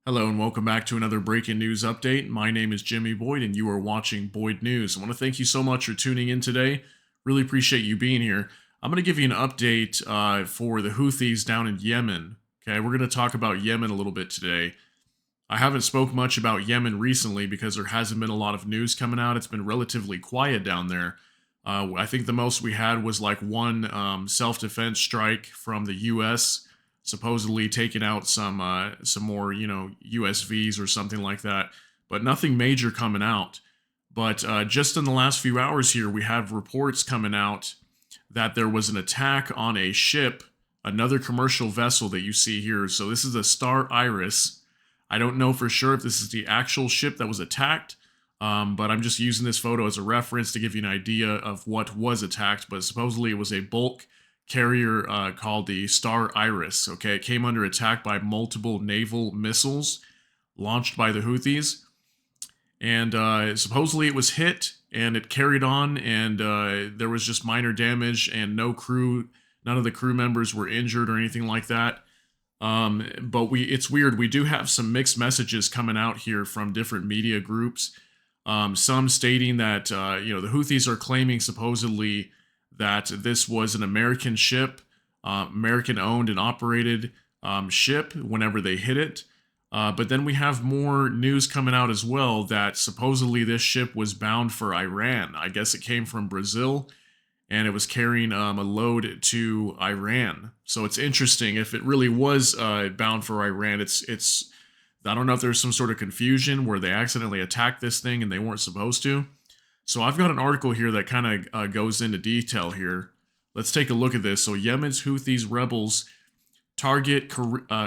Hello and welcome back to another breaking news update. My name is Jimmy Boyd and you are watching Boyd News. I want to thank you so much for tuning in today. Really appreciate you being here. I'm going to give you an update for the Houthis down in Yemen. Okay, we're going to talk about Yemen a little bit today. I haven't spoke much about Yemen recently because there hasn't been a lot of news coming out. It's been relatively quiet down there. I think the most we had was like one self-defense strike from the U.S. supposedly taking out some more USVs or something like that, but nothing major coming out. But just in the last few hours here, we have reports coming out that there was an attack on a ship, another commercial vessel that you see here. So this is the Star Iris. I don't know for sure if this is the actual ship that was attacked, but I'm just using this photo as a reference to give you an idea of what was attacked. But supposedly it was a bulk carrier called the Star Iris. Okay, it came under attack by multiple naval missiles launched by the Houthis, and supposedly it was hit and it carried on, and there was just minor damage and none of the crew members were injured or anything like that. But it's weird. We do have some mixed messages coming out here from different media groups. Some stating that the Houthis are claiming supposedly that this was an American ship, American owned and operated ship whenever they hit it. But then we have more news coming out as well that supposedly this ship was bound for Iran. I guess it came from Brazil and it was carrying a load to Iran. So it's interesting if it really was bound for Iran. It's I don't know if there's some sort of confusion where they accidentally attacked this thing and they weren't supposed to. So I've got an article here that kind of goes into detail here. Let's take a look at this. So Yemen's Houthis rebels target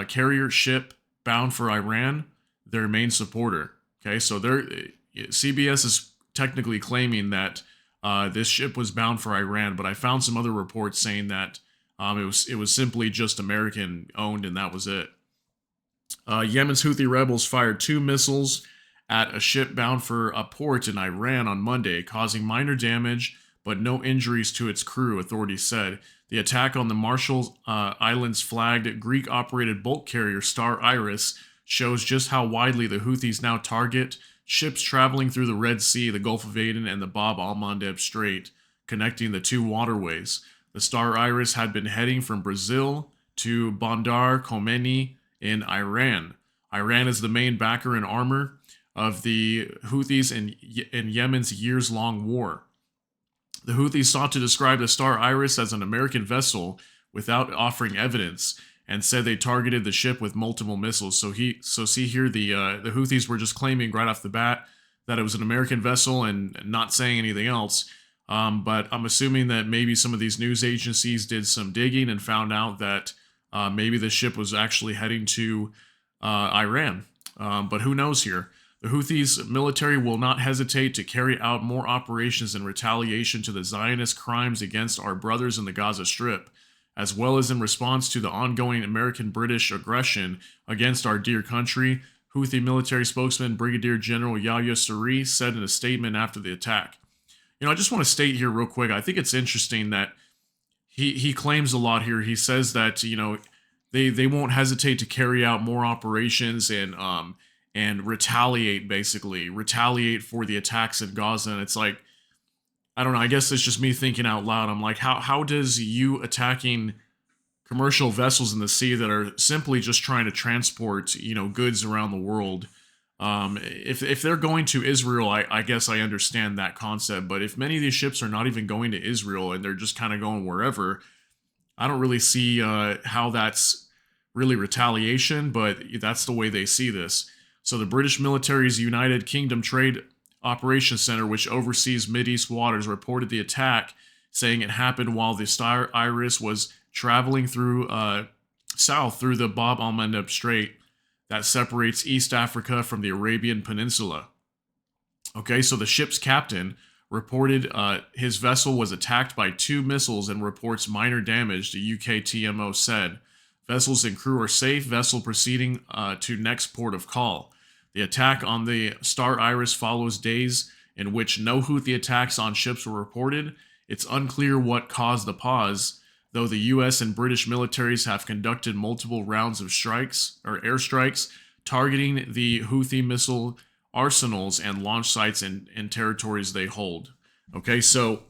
carrier ship bound for Iran, their main supporter. Okay, so CBS is technically claiming that this ship was bound for Iran, but I found some other reports saying that it was simply just American owned and that was it. Yemen's Houthi rebels fired 2 missiles at a ship bound for a port in Iran on Monday, causing minor damage but no injuries to its crew, authorities said. The attack on the Marshall Islands flagged Greek-operated bulk carrier Star Iris shows just how widely the Houthis now target ships traveling through the Red Sea, the Gulf of Aden, and the Bab al-Mandeb Strait, connecting the two waterways. The Star Iris had been heading from Brazil to Bandar Khomeini in Iran. Iran is the main backer and armor of the Houthis in Yemen's years-long war. The Houthis sought to describe the Star Iris as an American vessel without offering evidence, and said they targeted the ship with multiple missiles. So see here, the Houthis were just claiming right off the bat that it was an American vessel and not saying anything else. But I'm assuming that maybe some of these news agencies did some digging and found out that maybe the ship was actually heading to Iran. But who knows here? The Houthis military will not hesitate to carry out more operations in retaliation to the Zionist crimes against our brothers in the Gaza Strip, as well as in response to the ongoing American-British aggression against our dear country, Houthi military spokesman Brigadier General Yahya Saree said in a statement after the attack. I just want to state here real quick, I think it's interesting that he claims a lot here. He says that, they won't hesitate to carry out more operations and retaliate for the attacks in Gaza. And it's like, I don't know, I guess it's just me thinking out loud. I'm like, how does you attacking commercial vessels in the sea that are simply just trying to transport, goods around the world, if they're going to Israel, I guess I understand that concept. But if many of these ships are not even going to Israel and they're just kind of going wherever, I don't really see how that's really retaliation, but that's the way they see this. So the British military's United Kingdom Trade Operations Center, which oversees Mideast waters, reported the attack, saying it happened while the Star Iris was traveling south through the Bab al-Mandeb Strait that separates East Africa from the Arabian Peninsula. Okay, so the ship's captain reported his vessel was attacked by 2 missiles and reports minor damage, the UK TMO said. Vessels and crew are safe, vessel proceeding to next port of call. The attack on the Star Iris follows days in which no Houthi attacks on ships were reported. It's unclear what caused the pause, though the US and British militaries have conducted multiple rounds of airstrikes targeting the Houthi missile arsenals and launch sites in territories they hold. Okay, so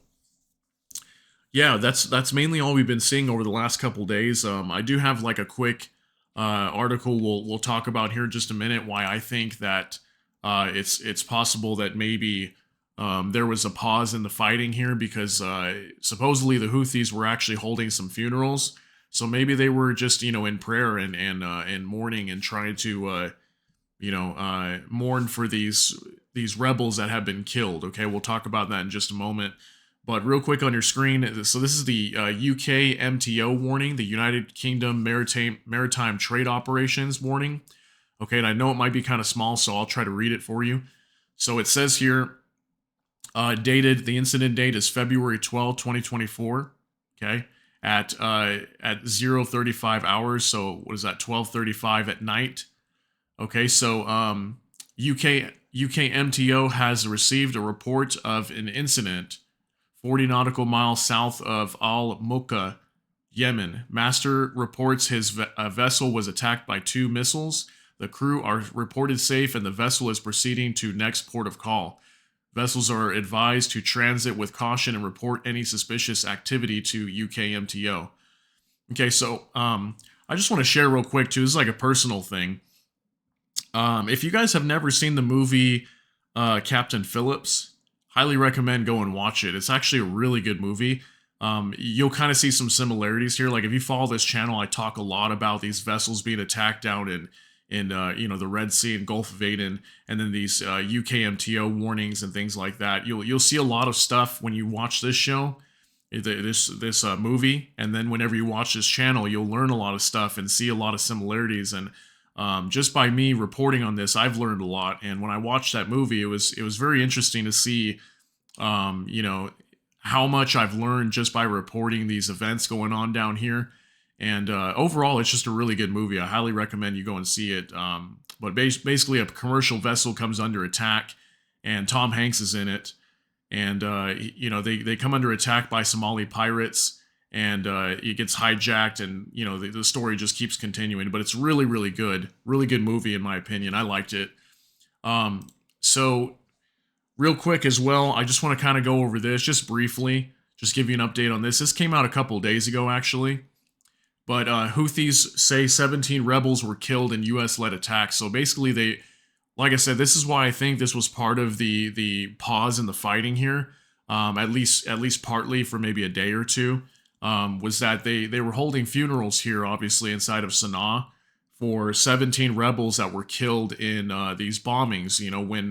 yeah, that's mainly all we've been seeing over the last couple days. I do have like a quick article we'll talk about here in just a minute. Why I think that it's possible that maybe there was a pause in the fighting here because supposedly the Houthis were actually holding some funerals. So maybe they were just in prayer and mourning and trying to mourn for these rebels that have been killed. Okay, we'll talk about that in just a moment. But real quick on your screen, so this is the UK MTO warning, the United Kingdom Maritime Trade Operations warning. Okay, and I know it might be kind of small, so I'll try to read it for you. So it says here, the incident date is February 12, 2024. Okay, at 0:35 hours. So what is that? 12:35 at night. Okay, so UK MTO has received a report of an incident 40 nautical miles south of Al Mukha, Yemen. Master reports his vessel was attacked by 2 missiles. The crew are reported safe and the vessel is proceeding to next port of call. Vessels are advised to transit with caution and report any suspicious activity to UK MTO. Okay, so I just want to share real quick too. This is like a personal thing. If you guys have never seen the movie Captain Phillips, highly recommend go and watch it. It's actually a really good movie. You'll kind of see some similarities here. Like if you follow this channel, I talk a lot about these vessels being attacked down in the Red Sea and Gulf of Aden, and then these UK MTO warnings and things like that. You'll see a lot of stuff when you watch this show, this movie, and then whenever you watch this channel, you'll learn a lot of stuff and see a lot of similarities. And just by me reporting on this, I've learned a lot. And when I watched that movie, it was very interesting to see, how much I've learned just by reporting these events going on down here. And overall, it's just a really good movie. I highly recommend you go and see it. But basically, a commercial vessel comes under attack, and Tom Hanks is in it. And they come under attack by Somali pirates, and it gets hijacked, and the story just keeps continuing. But it's really, really good movie in my opinion. I liked it. So real quick as well, I just want to kind of go over this just briefly, just give you an update on this. This came out a couple of days ago actually, but Houthis say 17 rebels were killed in U.S.-led attacks. So basically, like I said, this is why I think this was part of the pause in the fighting here, at least partly for maybe a day or two. Was that they were holding funerals here, obviously, inside of Sana'a for 17 rebels that were killed in these bombings.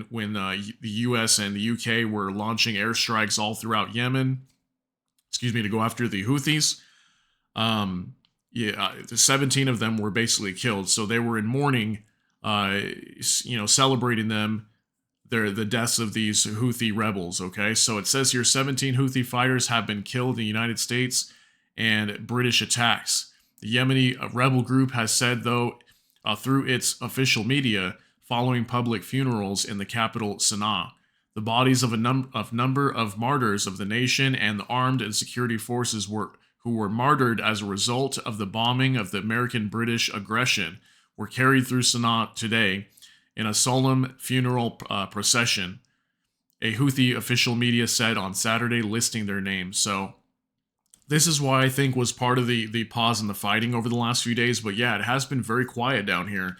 When the U.S. and the U.K. were launching airstrikes all throughout Yemen, to go after the Houthis. The 17 of them were basically killed. So they were in mourning, celebrating the deaths of these Houthi rebels. Okay, so it says here 17 Houthi fighters have been killed in the United States and British attacks. The Yemeni rebel group has said, though, through its official media, following public funerals in the capital Sana'a, the bodies of a number of martyrs of the nation and the armed and security forces who were martyred as a result of the bombing of the American-British aggression were carried through Sana'a today in a solemn funeral procession, a Houthi official media said on Saturday, listing their names. So this is why I think was part of the pause in the fighting over the last few days. But yeah, it has been very quiet down here.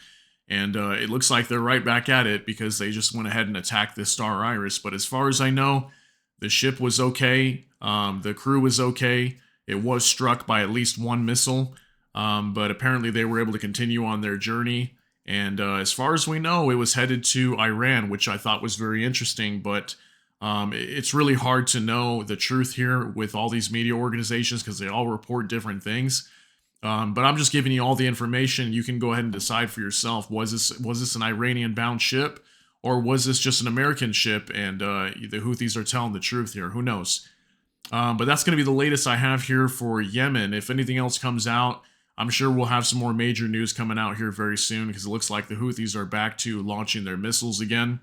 And it looks like they're right back at it because they just went ahead and attacked this Star Iris. But as far as I know, the ship was okay. The crew was okay. It was struck by at least 1 missile. But apparently they were able to continue on their journey. And as far as we know, it was headed to Iran, which I thought was very interesting. But it's really hard to know the truth here with all these media organizations because they all report different things. But I'm just giving you all the information. You can go ahead and decide for yourself. Was this an Iranian-bound ship, or was this just an American ship? And the Houthis are telling the truth here. Who knows? But that's going to be the latest I have here for Yemen. If anything else comes out, I'm sure we'll have some more major news coming out here very soon because it looks like the Houthis are back to launching their missiles again.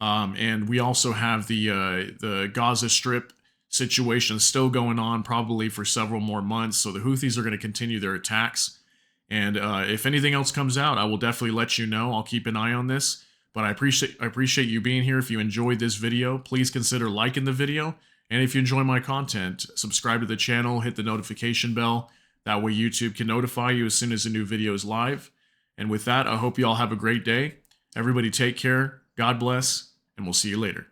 And we also have the Gaza Strip situation still going on probably for several more months. So the Houthis are going to continue their attacks. And if anything else comes out, I will definitely let you know. I'll keep an eye on this. But I appreciate you being here. If you enjoyed this video, please consider liking the video. And if you enjoy my content, subscribe to the channel, hit the notification bell. That way YouTube can notify you as soon as a new video is live. And with that, I hope you all have a great day. Everybody take care, God bless, and we'll see you later.